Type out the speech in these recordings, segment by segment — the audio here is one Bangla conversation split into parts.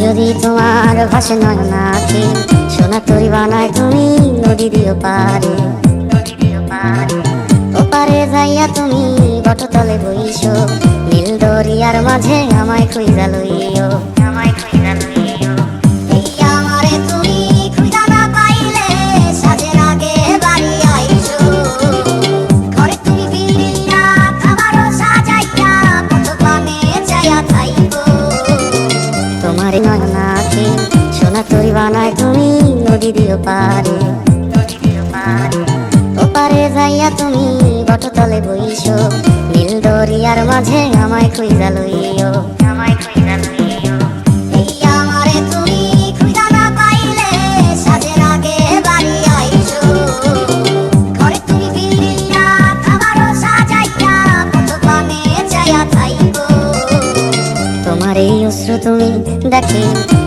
যদি তোমার ভাসে নয়ন আঁখি, সোনা তরি বানায় তুমি নদী দিও পারে। ওপারে যাইয়া তুমি বটতলে বইছো, নীল দরিয়ার মাঝে আমায় খুঁজা লইও। এই আমারে তুমি খুঁজা না পাইলে সাজের আগে বাড়ি আইছো। ঘরে তুমি বিড়িয়া খাবারও সাজাইয়া কত পানে চাইয়া থাইকো। তোমার নয়ন আঁখি, সোনা তরি বানায় তুমি নদী দিও পারে। ওপারে যাইয়া তুমি বটতলে বইছো, নীল দরিয়ার মাঝে আমায় খুঁজা লইও। এই আমারে তুমি খুঁজা না পাইলে সাজের আগে বাড়ি আইছো। ঘরে তুমি বিড়িয়া খাবারও সাজাইয়া কত পানে চাইয়া থাইকো। তোমার এই অশ্রু তুমি দেখে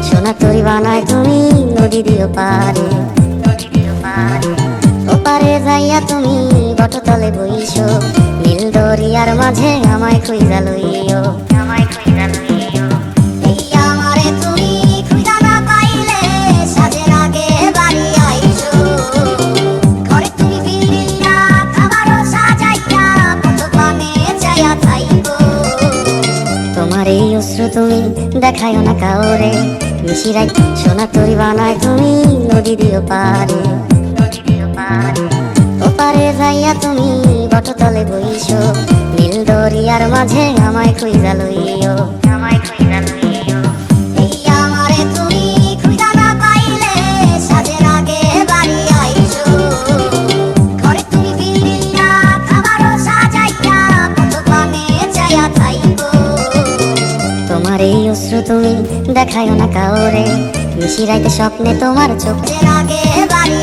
সোনা তরি বানায় তুমি নদী দিও পারে। ওপারে যাইয়া তুমি বটতলে বইছো, নীল দরিয়ার মাঝে আমায় খুঁজা লইও। এই আমারে তুমি খুঁজা না পাইলে সাজের আগে বাড়ি আইছো। ঘরে তুমি বিড়িয়া খাবারও সাজাইয়া কত পানে চাইয়া থাইকো। তোমার এই অশ্রু তুমি দেখায়ও না কাউরে, মিশিরাই সোনা তরি বানায় তুমি নদী দিও পারে। ওপারে যাইয়া তুমি বটতলে বইছো, নীল দরিয়ার মাঝে আমায় খুঁজা লইও। এই আমারে তুমি খুঁজা না পাইলে সাজের আগে বাড়ি আইছো। ঘরে তুমি বিড়িয়া খাবারও সাজাইয়া কত পানে চাইয়া থাইকো। তোমার এই অশ্রু তুমি দেখায়ও না কাউরে, মিশিরাইতে স্বপ্নে তোমার চোখের আগে বাড়ি